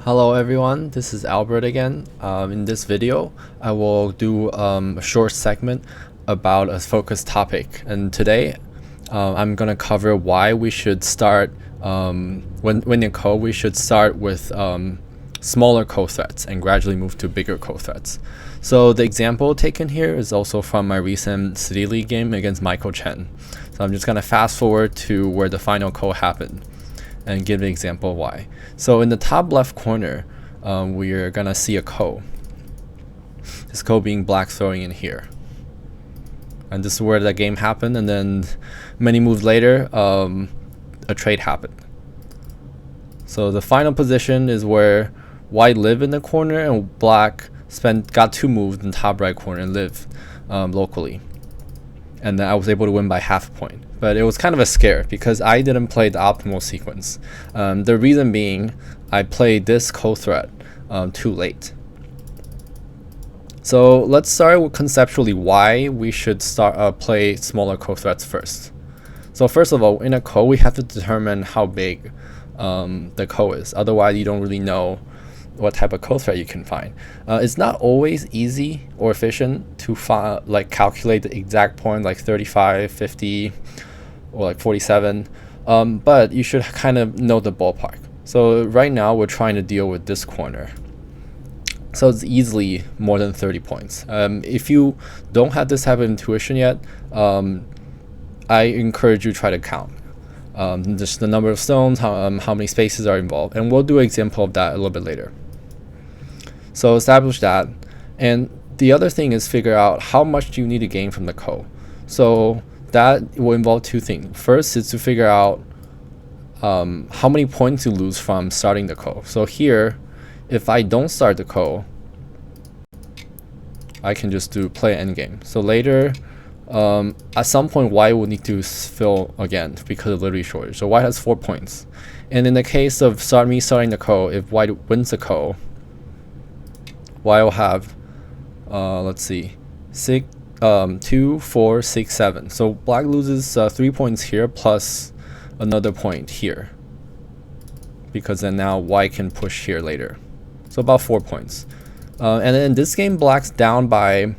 Hello everyone, this is Albert again. In this video, I will do a short segment about a focused topic. And today, I'm going to cover why we should start, when in code, we should start with smaller code threads and gradually move to bigger code threads. So the example taken here is also from my recent City League game against Michael Chen. So I'm just going to fast forward to where the final code happened and give an example why. So in the top left corner, we're gonna see a code. This code being black throwing in here. And this is where the game happened, and then many moves later, a trade happened. So the final position is where white lived in the corner and black got 2 moves in the top right corner and lived locally. And then I was able to win by half a point. But it was kind of a scare because I didn't play the optimal sequence. The reason being, I played this code thread too late. So let's start with conceptually why we should play smaller code threads first. So first of all, in a code, we have to determine how big the code is. Otherwise, you don't really know what type of code thread you can find. It's not always easy or efficient to calculate the exact point, like 35, 50, or like 47, but you should kind of know the ballpark. So right now we're trying to deal with this corner. So it's easily more than 30 points. If you don't have this type of intuition yet, I encourage you to try to count. Just the number of stones, how many spaces are involved, and we'll do an example of that a little bit later. So establish that, and the other thing is figure out how much do you need to gain from the code. So that will involve 2 things. First is to figure out how many points you lose from starting the code. So here, if I don't start the code, I can just play endgame. So later, at some point, white will need to fill again because of literally shortage. So white has 4 points. And in the case of me starting the code, if white wins the code, white will have, let's see, 2, 4, 6, 7. So black loses 3 points here plus another point here, because then now white can push here later. So about 4 points. And then in this game, black's down by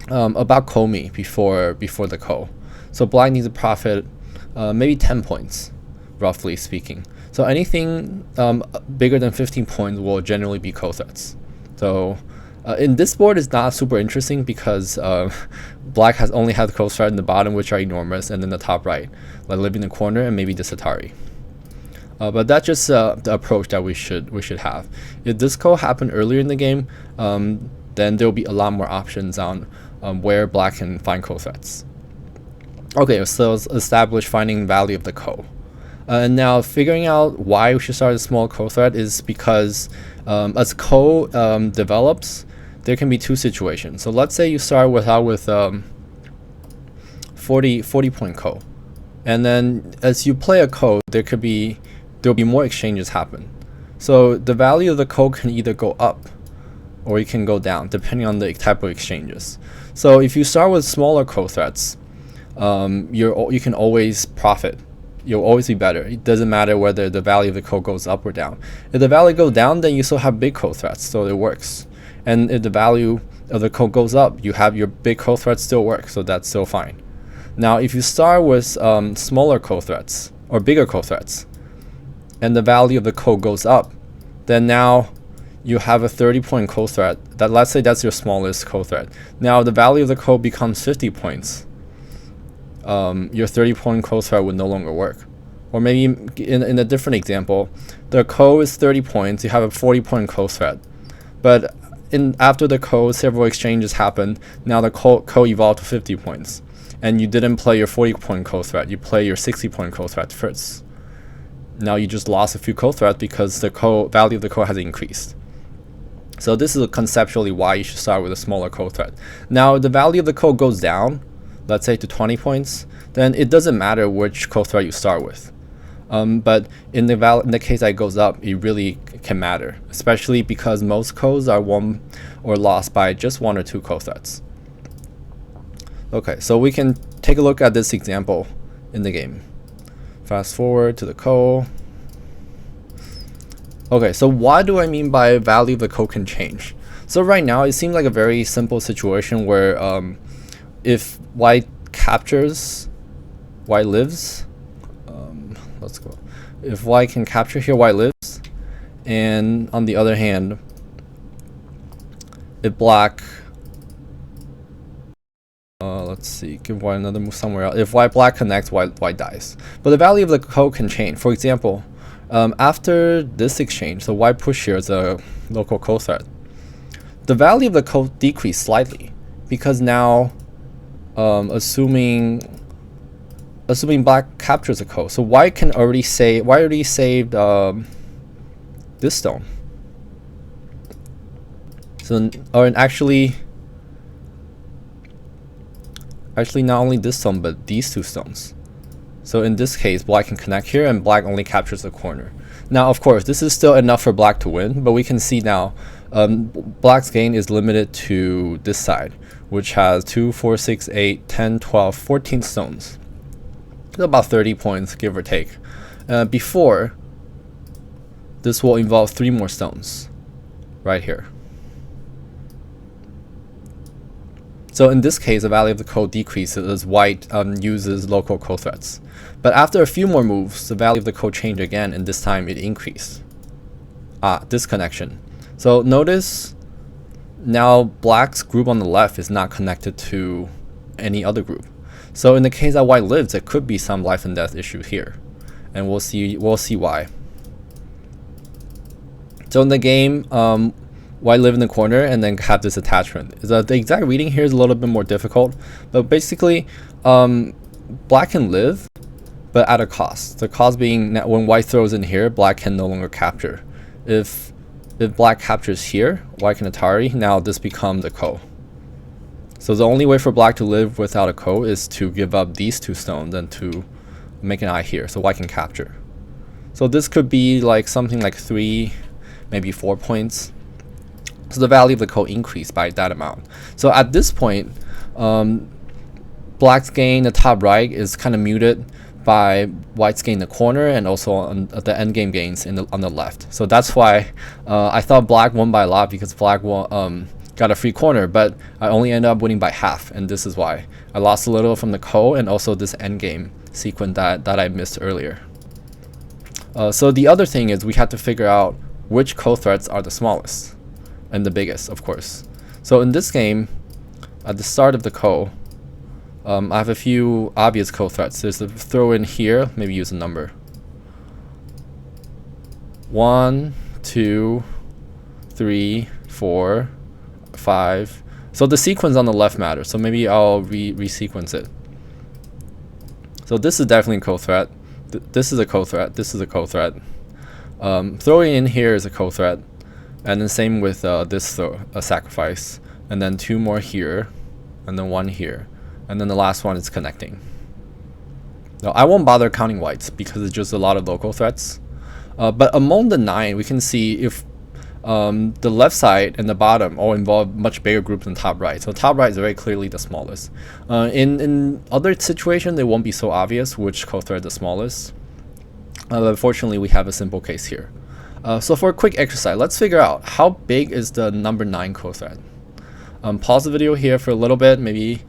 about Komi before the code. So black needs to profit maybe 10 points, roughly speaking. So anything bigger than 15 points will generally be code threats. So in this board, it's not super interesting because black has only had the code thread in the bottom, which are enormous, and then the top right, like living in the corner and maybe this Atari. But that's just the approach that we should have. If this code happened earlier in the game, then there'll be a lot more options on where black can find code threats. Okay, so let's establish finding value of the code. And now figuring out why we should start a small code thread is because as code develops, there can be 2 situations. So let's say you start with 40 point code, and then as you play a code, there'll be more exchanges happen. So the value of the code can either go up or it can go down depending on the type of exchanges. So if you start with smaller code threads, you can always profit. You'll always be better. It doesn't matter whether the value of the code goes up or down. If the value goes down, then you still have big code threads, so it works. And if the value of the code goes up, you have your big code threads still work, so that's still fine. Now, if you start with smaller code threads or bigger code threads, and the value of the code goes up, then now you have a 30-point code thread. Let's say that's your smallest code thread. Now the value of the code becomes 50 points. Your 30-point code thread would no longer work. Or maybe in a different example, the code is 30 points, you have a 40-point code thread. But after the code, several exchanges happened. Now the code evolved to 50 points. And you didn't play your 40-point code thread, you play your 60-point code thread first. Now you just lost a few code threads because the value of the code has increased. So this is conceptually why you should start with a smaller code thread. Now if the value of the code goes down, let's say to 20 points, then it doesn't matter which code thread you start with. But in the case that it goes up, it really can matter, especially because most codes are won or lost by just 1 or 2 code threads. Okay, so we can take a look at this example in the game. Fast forward to the code. Okay, so what do I mean by value of the code can change? So right now it seems like a very simple situation where if white captures, white lives. Let's go. If white can capture here, white lives, and on the other hand, if black, let's see, give white another move somewhere else. If black connects, white dies. But the value of the code can change. For example, after this exchange, so white push here is a local code threat. The value of the code decreased slightly because now, assuming black captures a code, so white can already say white already saved this stone. So actually not only this stone but these two stones. So in this case, black can connect here and black only captures the corner. Now of course this is still enough for black to win, but we can see now black's gain is limited to this side, which has 2, 4, 6, 8, 10, 12, 14 stones. About 30 points, give or take. Before, this will involve 3 more stones right here. So in this case, the value of the code decreases as white uses local code threats. But after a few more moves, the value of the code changed again, and this time it increased. Disconnection. So notice now black's group on the left is not connected to any other group. So in the case that white lives, there could be some life and death issue here, and we'll see why. So in the game, white live in the corner and then have this attachment. The exact reading here is a little bit more difficult, but basically, black can live, but at a cost. The cost being that when white throws in here, black can no longer capture. If black captures here, white can Atari. Now this becomes a ko. So the only way for black to live without a ko is to give up these 2 stones and to make an eye here, so white can capture. So this could be like something like 3, maybe 4 points. So the value of the ko increased by that amount. So at this point, black's gain the top right is kind of muted by white's gain the corner and also on the end game gains on the left. So that's why I thought black won by a lot, because black won, got a free corner, but I only ended up winning by half, and this is why. I lost a little from the ko and also this end game sequence that I missed earlier. So the other thing is we have to figure out which ko threats are the smallest and the biggest, of course. So in this game, at the start of the ko, I have a few obvious ko threats. There's a throw in here, maybe use a number. 1, 2, 3, 4, 5. So the sequence on the left matters, so maybe I'll resequence it. So this is definitely a ko threat. This is a ko threat. This is a ko threat. Throwing in here is a ko threat, and then same with this sacrifice, and then 2 more here, and then 1 here, and then the last one is connecting. Now I won't bother counting whites because it's just a lot of local threats. But among the 9, we can see if the left side and the bottom all involve much bigger groups than top right. So top right is very clearly the smallest. In other situations, it won't be so obvious which ko threat is the smallest. Unfortunately, we have a simple case here. So for a quick exercise, let's figure out how big is the number 9 ko threat. Pause the video here for a little bit, maybe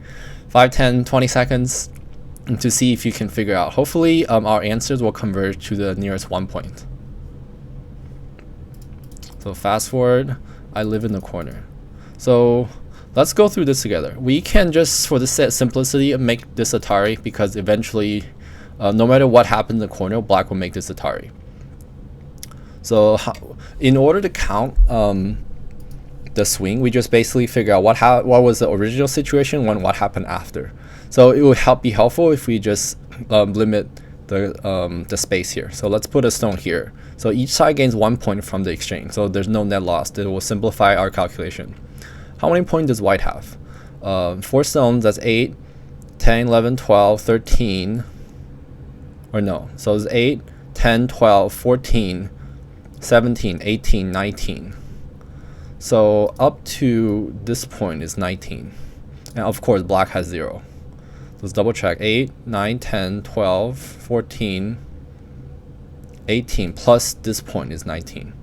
5, 10, 20 seconds, to see if you can figure out. Hopefully, our answers will converge to the nearest 1 point. So fast forward, I live in the corner. So let's go through this together. We can just, for the simplicity, make this Atari, because eventually, no matter what happens in the corner, black will make this Atari. So in order to count the swing, we just basically figure out what was the original situation when what happened after. So it would be helpful if we just limit the space here. So let's put a stone here. So each side gains 1 point from the exchange. So there's no net loss. It will simplify our calculation. How many points does white have? 4 stones, that's 8, 10, 11, 12, 13. Or no. So it's 8, 10, 12, 14, 17, 18, 19. So up to this point is 19. And of course, black has 0. Let's double check. 8, 9, 10, 12, 14, 18 plus this point is 19.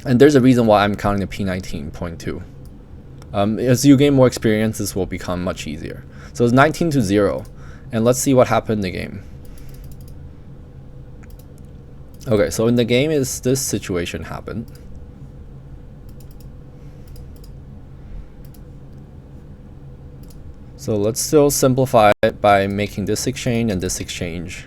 And there's a reason why I'm counting the P19.2. As you gain more experience, this will become much easier. So it's 19 to 0. And let's see what happened in the game. Okay, so in the game is this situation happened. So let's still simplify it by making this exchange and this exchange.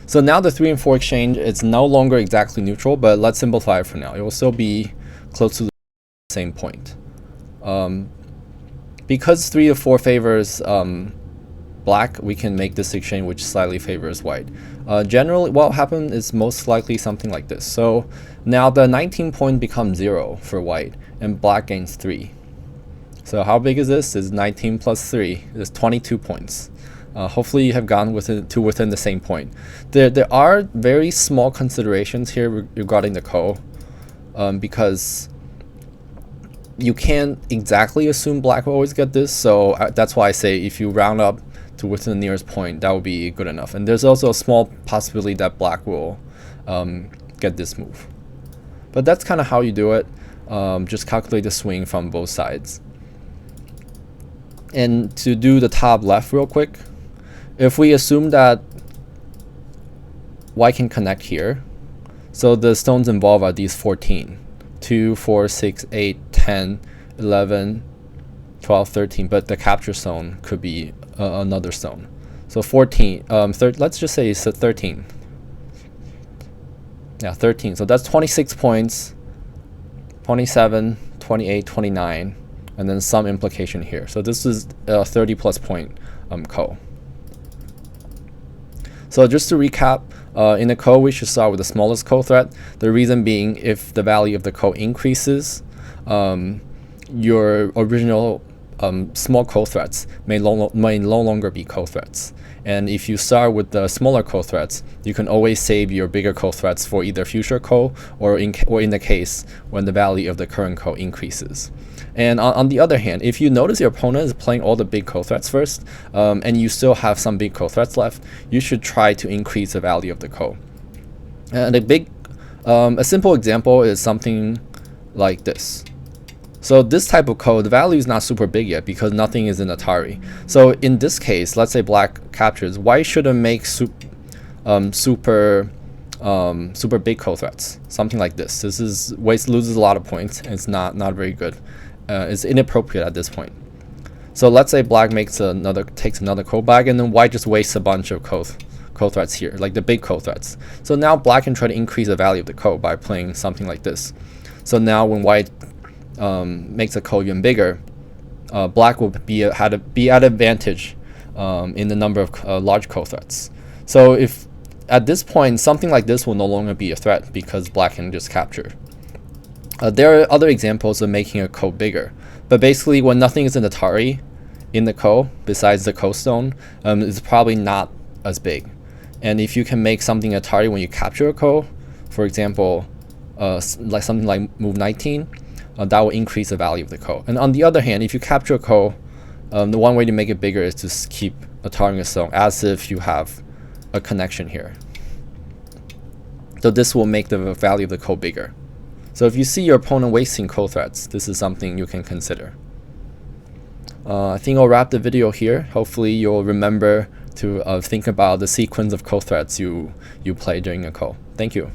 So now the 3 and 4 exchange, it's no longer exactly neutral, but let's simplify it for now. It will still be close to the same point. Because 3 to 4 favors black, we can make this exchange which slightly favors white. Generally, what happened is most likely something like this. So now the 19 point becomes 0 for white, and black gains 3. So how big is this? Is 19 plus 3 is 22 points. Hopefully you have gone within the same point. There are very small considerations here regarding the ko, because you can't exactly assume black will always get this. So that's why I say if you round up to within the nearest point, that would be good enough. And there's also a small possibility that black will get this move. But that's kind of how you do it. Just calculate the swing from both sides. And to do the top left real quick, if we assume that white can connect here, so the stones involved are these 14. 2, 4, 6, 8, 10, 11, 12, 13, but the capture stone could be another stone. So 14, let's just say it's a 13. Yeah, 13. So that's 26 points, 27, 28, 29, and then some implication here. So this is a 30 plus point ko. So just to recap, in the ko, we should start with the smallest ko threat. The reason being, if the value of the ko increases, your original small ko threats may no longer be ko threats. And if you start with the smaller ko threats, you can always save your bigger ko threats for either future ko or in the case when the value of the current ko increases. And on the other hand, if you notice your opponent is playing all the big ko threats first, and you still have some big ko threats left, you should try to increase the value of the ko. And a simple example is something like this. So this type of ko, the value is not super big yet because nothing is in Atari. So in this case, let's say black captures, white shouldn't make super big ko threats. Something like this. This is white loses a lot of points. And it's not very good. It's inappropriate at this point. So let's say black takes another ko back, and then white just wastes a bunch of ko threats here, like the big ko threats. So now black can try to increase the value of the ko by playing something like this. So now when white makes a ko even bigger, black will be at advantage in the number of large ko threats. So if at this point something like this will no longer be a threat because black can just capture. There are other examples of making a ko bigger, but basically when nothing is in Atari in the ko besides the ko stone, it's probably not as big. And if you can make something Atari when you capture a ko, for example, like something like move 19, that will increase the value of the ko. And on the other hand, if you capture a ko, the one way to make it bigger is to keep Atari a stone as if you have a connection here. So this will make the value of the ko bigger. So if you see your opponent wasting ko threats, this is something you can consider. I think I'll wrap the video here. Hopefully you'll remember to think about the sequence of ko threats you play during a ko. Thank you.